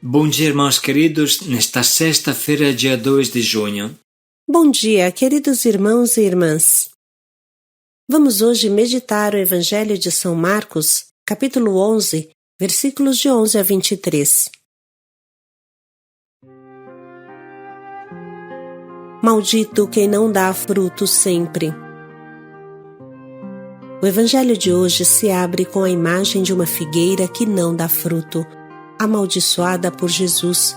Bom dia, irmãos queridos, nesta sexta-feira, dia 2 de junho. Bom dia, queridos irmãos e irmãs. Vamos hoje meditar o Evangelho de São Marcos, capítulo 11, versículos de 11 a 23. Maldito quem não dá fruto sempre. O Evangelho de hoje se abre com a imagem de uma figueira que não dá fruto, amaldiçoada por Jesus,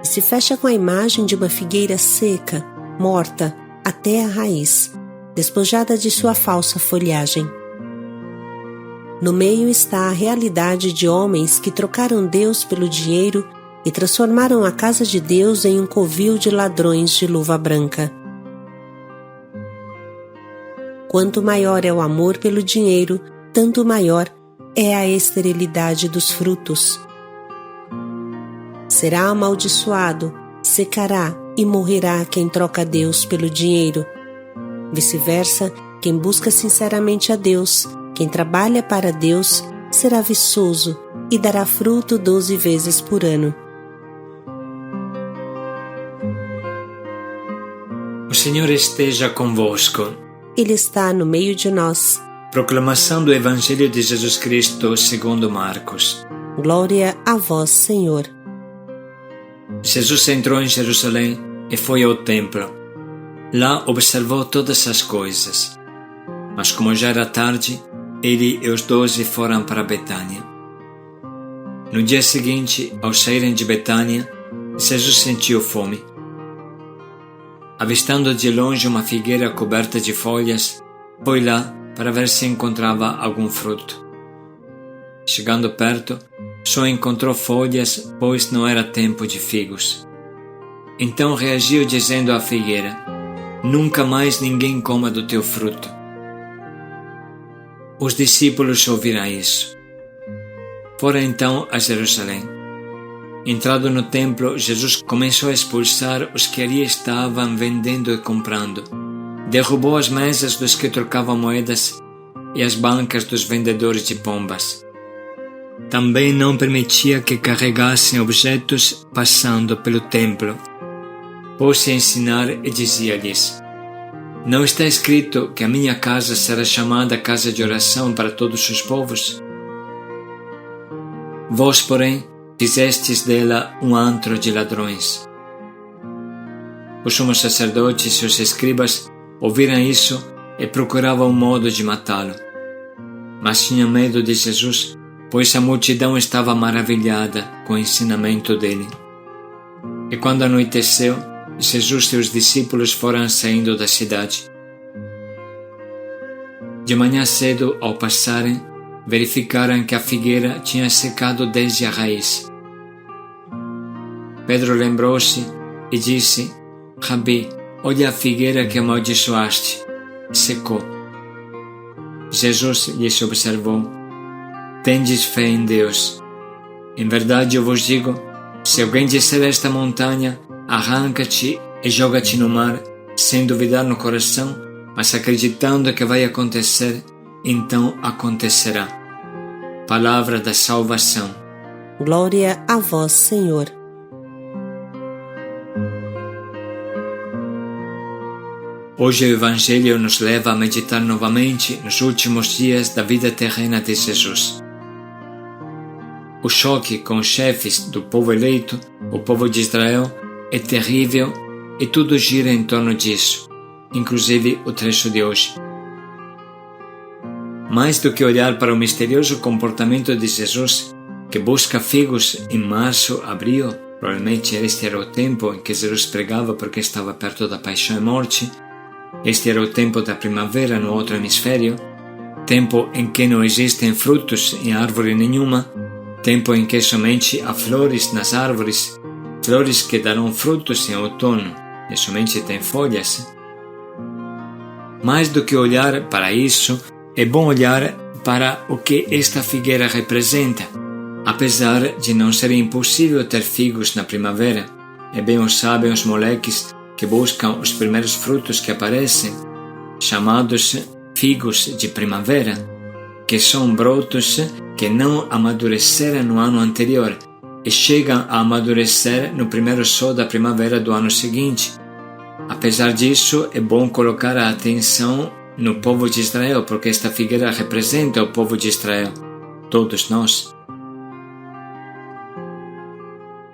e se fecha com a imagem de uma figueira seca, morta, até a raiz, despojada de sua falsa folhagem. No meio está a realidade de homens que trocaram Deus pelo dinheiro e transformaram a casa de Deus em um covil de ladrões de luva branca. Quanto maior é o amor pelo dinheiro, tanto maior é a esterilidade dos frutos. Será amaldiçoado, secará e morrerá quem troca Deus pelo dinheiro. Vice-versa, quem busca sinceramente a Deus, quem trabalha para Deus, será viçoso e dará fruto 12 vezes por ano. O Senhor esteja convosco. Ele está no meio de nós. Proclamação do Evangelho de Jesus Cristo segundo Marcos. Glória a vós, Senhor. Jesus entrou em Jerusalém e foi ao templo. Lá observou todas as coisas. Mas como já era tarde, ele e os 12 foram para Betânia. No dia seguinte, ao saírem de Betânia, Jesus sentiu fome. Avistando de longe uma figueira coberta de folhas, foi lá para ver se encontrava algum fruto. Chegando perto, só encontrou folhas, pois não era tempo de figos. Então reagiu dizendo à figueira: "Nunca mais ninguém coma do teu fruto." Os discípulos ouviram isso. Foram então a Jerusalém. Entrado no templo, Jesus começou a expulsar os que ali estavam vendendo e comprando. Derrubou as mesas dos que trocavam moedas e as bancas dos vendedores de pombas. Também não permitia que carregassem objetos passando pelo templo. Pôs-se a ensinar e dizia-lhes: "Não está escrito que a minha casa será chamada casa de oração para todos os povos? Vós, porém, fizestes dela um antro de ladrões." Os sumos sacerdotes e os escribas ouviram isso e procuravam um modo de matá-lo. Mas tinham medo de Jesus, pois a multidão estava maravilhada com o ensinamento dele. E quando anoiteceu, Jesus e os discípulos foram saindo da cidade. De manhã cedo, ao passarem, verificaram que a figueira tinha secado desde a raiz. Pedro lembrou-se e disse: "Rabi, olha a figueira que amaldiçoaste. Secou." Jesus lhes observou: "Tendes fé em Deus. Em verdade eu vos digo, se alguém disser a esta montanha, arranca-te e joga-te no mar, sem duvidar no coração, mas acreditando que vai acontecer, então acontecerá." Palavra da salvação. Glória a vós, Senhor. Hoje o Evangelho nos leva a meditar novamente nos últimos dias da vida terrena de Jesus. O choque com os chefes do povo eleito, o povo de Israel, é terrível e tudo gira em torno disso, inclusive o trecho de hoje. Mais do que olhar para o misterioso comportamento de Jesus, que busca figos em março, abril, provavelmente este era o tempo em que Jesus pregava porque estava perto da paixão e morte. Este era o tempo da primavera no outro hemisfério, tempo em que não existem frutos em árvore nenhuma, tempo em que somente há flores nas árvores, flores que darão frutos em outono e somente têm folhas. Mais do que olhar para isso, é bom olhar para o que esta figueira representa. Apesar de não ser impossível ter figos na primavera, é bem o sabem os moleques que buscam os primeiros frutos que aparecem, chamados figos de primavera, que são brotos que não amadureceram no ano anterior e chegam a amadurecer no primeiro sol da primavera do ano seguinte. Apesar disso, é bom colocar a atenção no povo de Israel, porque esta figueira representa o povo de Israel, todos nós.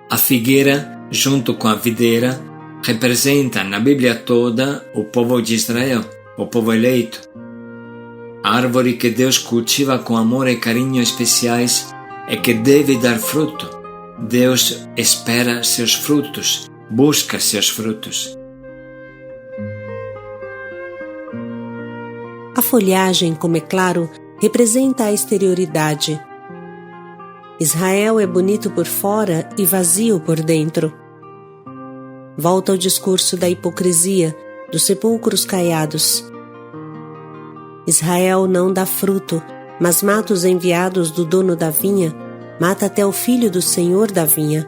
A figueira, junto com a videira, representa na Bíblia toda o povo de Israel, o povo eleito. A árvore que Deus cultiva com amor e carinho especiais e que deve dar fruto. Deus espera seus frutos, busca seus frutos. A folhagem, como é claro, representa a exterioridade. Israel é bonito por fora e vazio por dentro. Volta ao discurso da hipocrisia, dos sepulcros caiados. Israel não dá fruto, mas mata os enviados do dono da vinha, mata até o filho do senhor da vinha.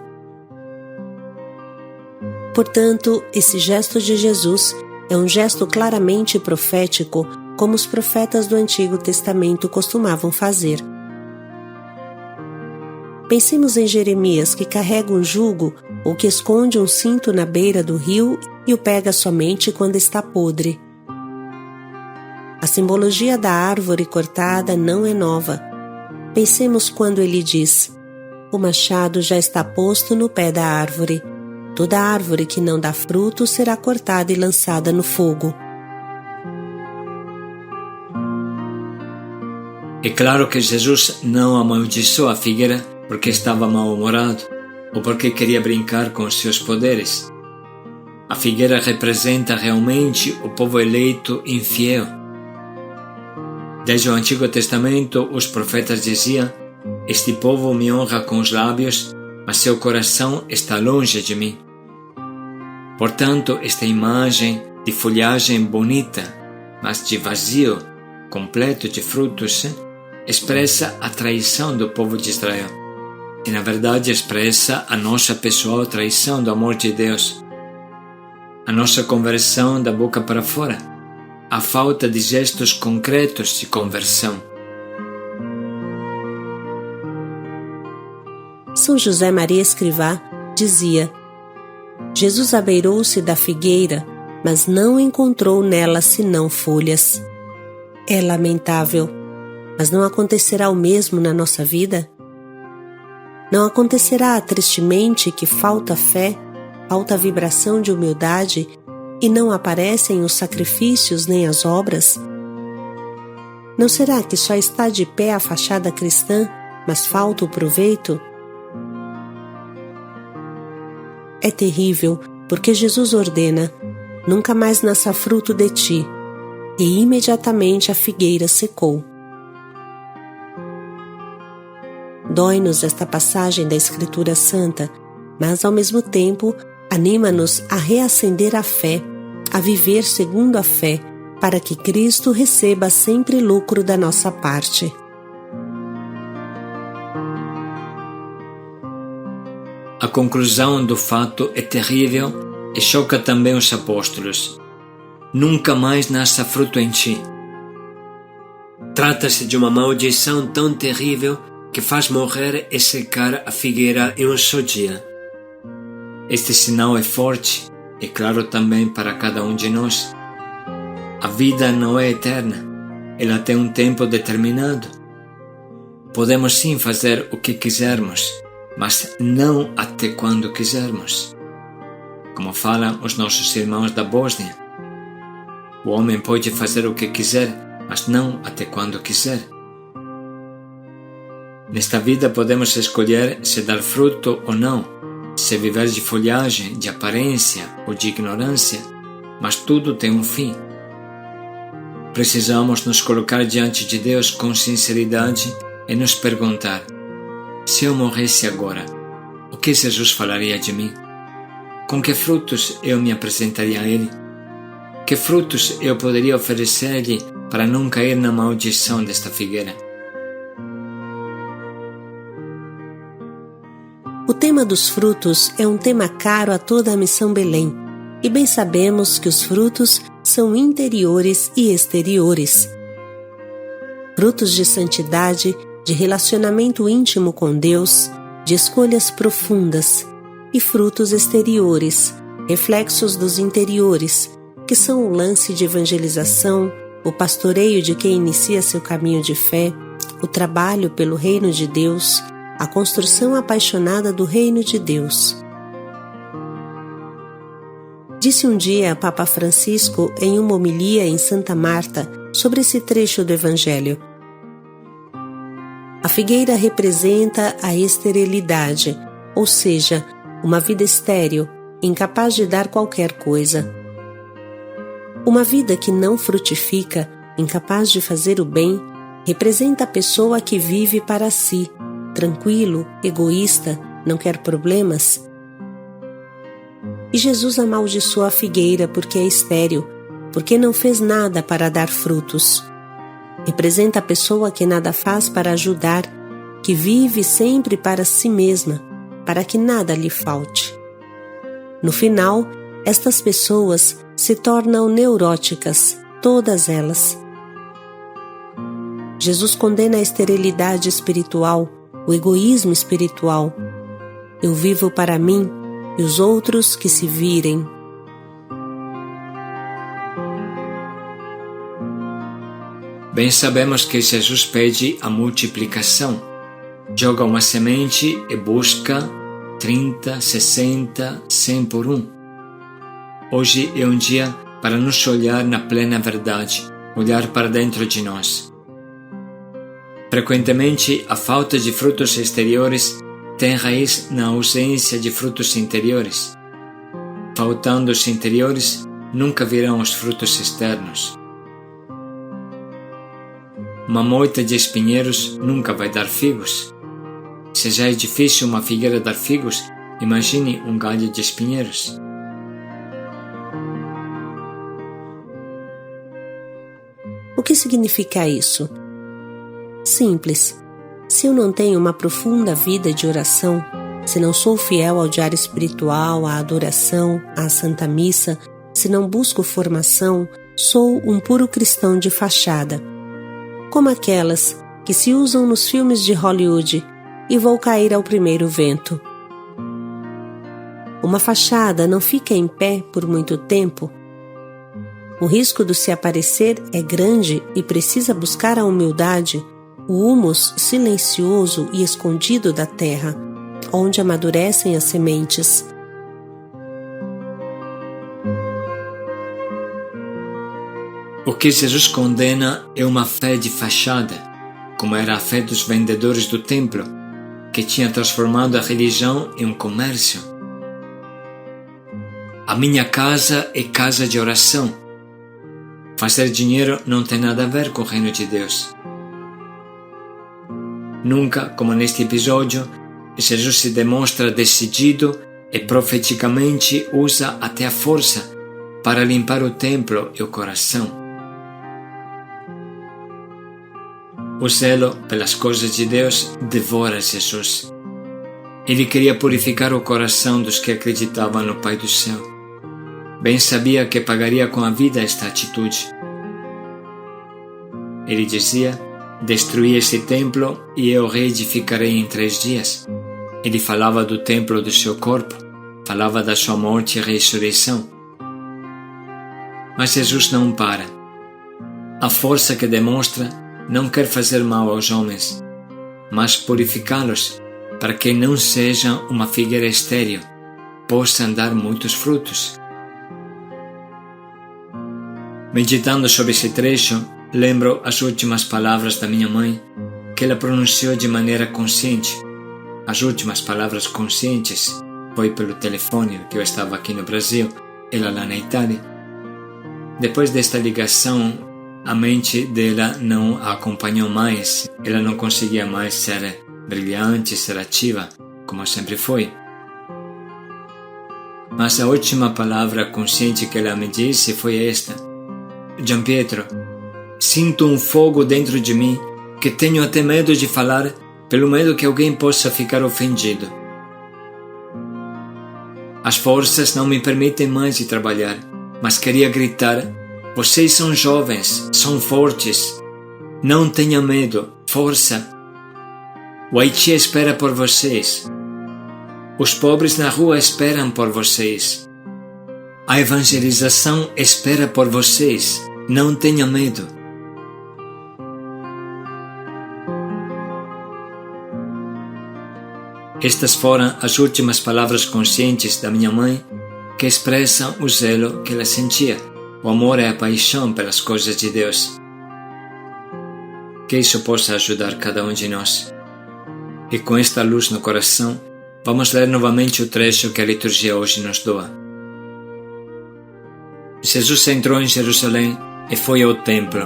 Portanto, esse gesto de Jesus é um gesto claramente profético, como os profetas do Antigo Testamento costumavam fazer. Pensemos em Jeremias, que carrega um jugo ou que esconde um cinto na beira do rio e o pega somente quando está podre. A simbologia da árvore cortada não é nova. Pensemos quando ele diz: o machado já está posto no pé da árvore. Toda árvore que não dá fruto será cortada e lançada no fogo. É claro que Jesus não amaldiçoou a figueira porque estava mal-humorado ou porque queria brincar com seus poderes. A figueira representa realmente o povo eleito infiel. Desde o Antigo Testamento, os profetas diziam: este povo me honra com os lábios, mas seu coração está longe de mim. Portanto, esta imagem de folhagem bonita, mas de vazio, completo de frutos, expressa a traição do povo de Israel. E na verdade expressa a nossa pessoal traição do amor de Deus. A nossa conversão da boca para fora. A falta de gestos concretos de conversão. São José Maria Escrivá dizia: Jesus abeirou-se da figueira, mas não encontrou nela senão folhas. É lamentável, mas não acontecerá o mesmo na nossa vida? Não acontecerá tristemente que falta fé, falta vibração de humildade e não aparecem os sacrifícios nem as obras? Não será que só está de pé a fachada cristã, mas falta o proveito? É terrível, porque Jesus ordena: nunca mais nasça fruto de ti, e imediatamente a figueira secou. Dói-nos esta passagem da Escritura Santa, mas ao mesmo tempo anima-nos a reacender a fé, a viver segundo a fé, para que Cristo receba sempre lucro da nossa parte. A conclusão do fato é terrível e choca também os apóstolos. Nunca mais nasça fruto em ti. Trata-se de uma maldição tão terrível que faz morrer e secar a figueira em um só dia. Este sinal é forte e claro também para cada um de nós. A vida não é eterna, ela tem um tempo determinado. Podemos sim fazer o que quisermos, mas não até quando quisermos. Como falam os nossos irmãos da Bósnia, o homem pode fazer o que quiser, mas não até quando quiser. Nesta vida podemos escolher se dar fruto ou não, se viver de folhagem, de aparência ou de ignorância, mas tudo tem um fim. Precisamos nos colocar diante de Deus com sinceridade e nos perguntar: se eu morresse agora, o que Jesus falaria de mim? Com que frutos eu me apresentaria a Ele? Que frutos eu poderia oferecer-lhe para não cair na maldição desta figueira? O tema dos frutos é um tema caro a toda a Missão Belém, e bem sabemos que os frutos são interiores e exteriores. Frutos de santidade, de relacionamento íntimo com Deus, de escolhas profundas e frutos exteriores, reflexos dos interiores, que são o lance de evangelização, o pastoreio de quem inicia seu caminho de fé, o trabalho pelo reino de Deus, a construção apaixonada do reino de Deus. Disse um dia Papa Francisco em uma homilia em Santa Marta sobre esse trecho do Evangelho: a figueira representa a esterilidade, ou seja, uma vida estéril, incapaz de dar qualquer coisa. Uma vida que não frutifica, incapaz de fazer o bem, representa a pessoa que vive para si, tranquilo, egoísta, não quer problemas. E Jesus amaldiçoa a figueira porque é estéril, porque não fez nada para dar frutos. Representa a pessoa que nada faz para ajudar, que vive sempre para si mesma, para que nada lhe falte. No final, estas pessoas se tornam neuróticas, todas elas. Jesus condena a esterilidade espiritual, o egoísmo espiritual. Eu vivo para mim e os outros que se virem. Bem sabemos que Jesus pede a multiplicação. Joga uma semente e busca 30, 60, 100 por um. Hoje é um dia para nos olhar na plena verdade, olhar para dentro de nós. Frequentemente, a falta de frutos exteriores tem raiz na ausência de frutos interiores. Faltando os interiores, nunca virão os frutos externos. Uma moita de espinheiros nunca vai dar figos. Se já é difícil uma figueira dar figos, imagine um galho de espinheiros. O que significa isso? Simples. Se eu não tenho uma profunda vida de oração, se não sou fiel ao diário espiritual, à adoração, à Santa Missa, se não busco formação, sou um puro cristão de fachada, como aquelas que se usam nos filmes de Hollywood, e vou cair ao primeiro vento. Uma fachada não fica em pé por muito tempo. O risco de se aparecer é grande e precisa buscar a humildade, o humus silencioso e escondido da terra, onde amadurecem as sementes. O que Jesus condena é uma fé de fachada, como era a fé dos vendedores do templo, que tinha transformado a religião em um comércio. A minha casa é casa de oração. Fazer dinheiro não tem nada a ver com o reino de Deus. Nunca, como neste episódio, Jesus se demonstra decidido e profeticamente usa até a força para limpar o templo e o coração. O zelo pelas coisas de Deus devora Jesus. Ele queria purificar o coração dos que acreditavam no Pai do céu. Bem sabia que pagaria com a vida esta atitude. Ele dizia: destruí este templo e eu reedificarei em 3 dias. Ele falava do templo do seu corpo, falava da sua morte e ressurreição. Mas Jesus não para. A força que demonstra não quer fazer mal aos homens, mas purificá-los para que não sejam uma figueira estéril, possam dar muitos frutos. Meditando sobre esse trecho, lembro as últimas palavras da minha mãe, que ela pronunciou de maneira consciente. As últimas palavras conscientes foi pelo telefone, que eu estava aqui no Brasil, ela lá na Itália. Depois desta ligação, a mente dela não a acompanhou mais, ela não conseguia mais ser brilhante, ser ativa, como sempre foi. Mas a última palavra consciente que ela me disse foi esta: Gianpietro, sinto um fogo dentro de mim que tenho até medo de falar, pelo medo que alguém possa ficar ofendido. As forças não me permitem mais de trabalhar, mas queria gritar: vocês são jovens, são fortes. Não tenham medo, força. O Haiti espera por vocês. Os pobres na rua esperam por vocês. A evangelização espera por vocês. Não tenha medo. Estas foram as últimas palavras conscientes da minha mãe, que expressam o zelo que ela sentia, o amor e a paixão pelas coisas de Deus. Que isso possa ajudar cada um de nós. E com esta luz no coração, vamos ler novamente o trecho que a liturgia hoje nos doa. Jesus entrou em Jerusalém e foi ao templo.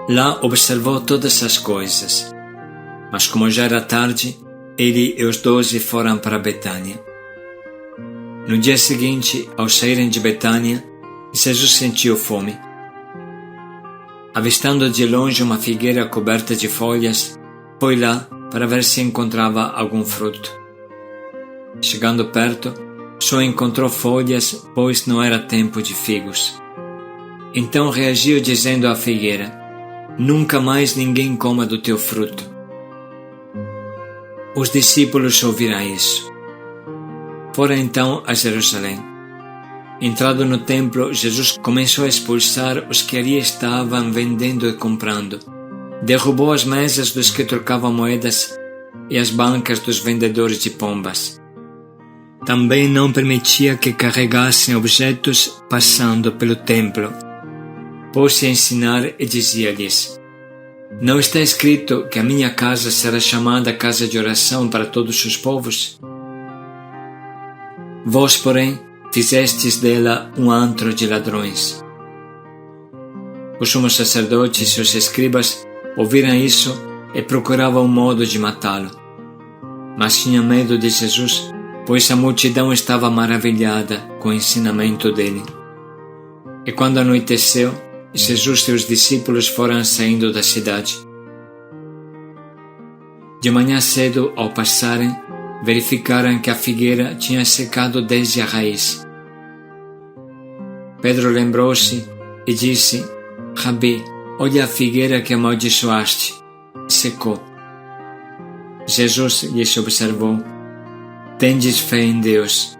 Lá observou todas as coisas. Mas como já era tarde, ele e os 12 foram para Betânia. No dia seguinte, ao saírem de Betânia, Jesus sentiu fome. Avistando de longe uma figueira coberta de folhas, foi lá para ver se encontrava algum fruto. Chegando perto, só encontrou folhas, pois não era tempo de figos. Então reagiu dizendo à figueira: "Nunca mais ninguém coma do teu fruto." Os discípulos ouviram isso. Foram então a Jerusalém. Entrado no templo, Jesus começou a expulsar os que ali estavam vendendo e comprando. Derrubou as mesas dos que trocavam moedas e as bancas dos vendedores de pombas. Também não permitia que carregassem objetos passando pelo templo. Pôs-se a ensinar e dizia-lhes: "Não está escrito que a minha casa será chamada casa de oração para todos os povos? Vós, porém, fizestes dela um antro de ladrões." Os sumos sacerdotes e os escribas ouviram isso e procuravam um modo de matá-lo. Mas tinham medo de Jesus, pois a multidão estava maravilhada com o ensinamento dele. E quando anoiteceu, Jesus e os discípulos foram saindo da cidade. De manhã cedo, ao passarem, verificaram que a figueira tinha secado desde a raiz. Pedro lembrou-se e disse: "Rabi, olha a figueira que amaldiçoaste. Secou." Jesus lhes observou: "Tendes fé em Deus.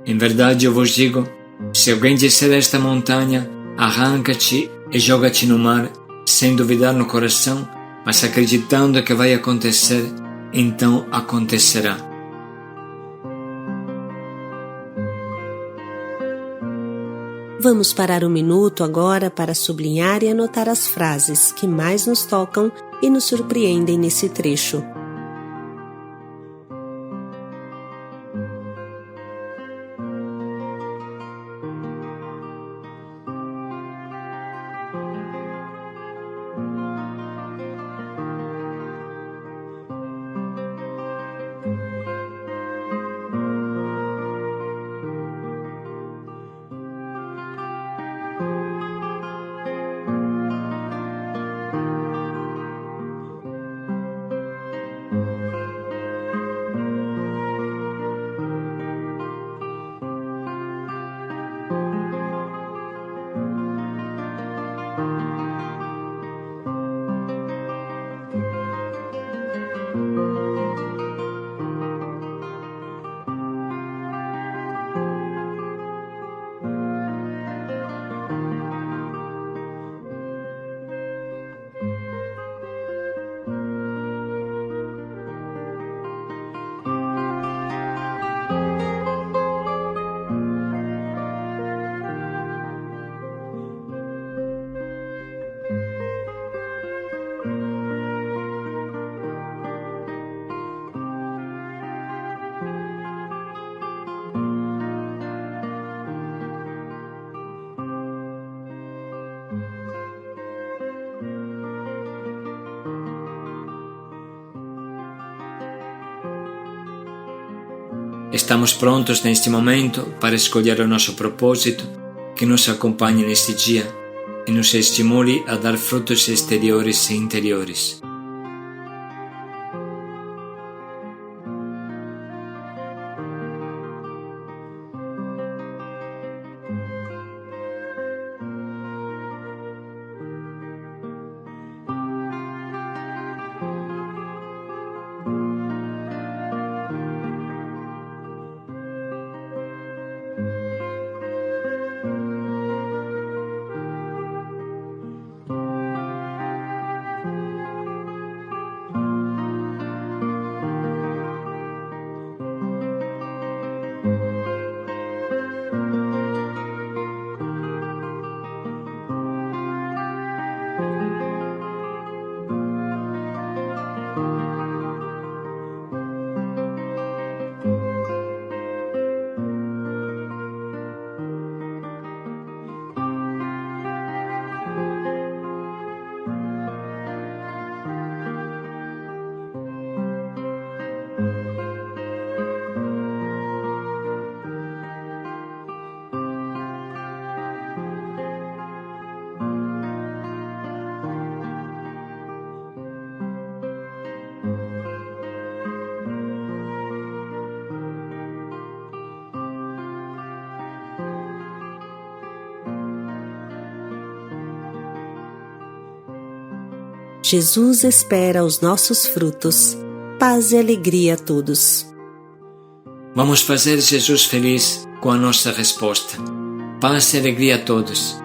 Em verdade eu vos digo, se alguém disser a esta montanha, arranca-te e joga-te no mar, sem duvidar no coração, mas acreditando que vai acontecer, então acontecerá." Vamos parar um minuto agora para sublinhar e anotar as frases que mais nos tocam e nos surpreendem nesse trecho. Estamos prontos neste momento para escolher o nosso propósito, que nos acompanhe neste dia e nos estimule a dar frutos exteriores e interiores. Jesus espera os nossos frutos. Paz e alegria a todos. Vamos fazer Jesus feliz com a nossa resposta. Paz e alegria a todos.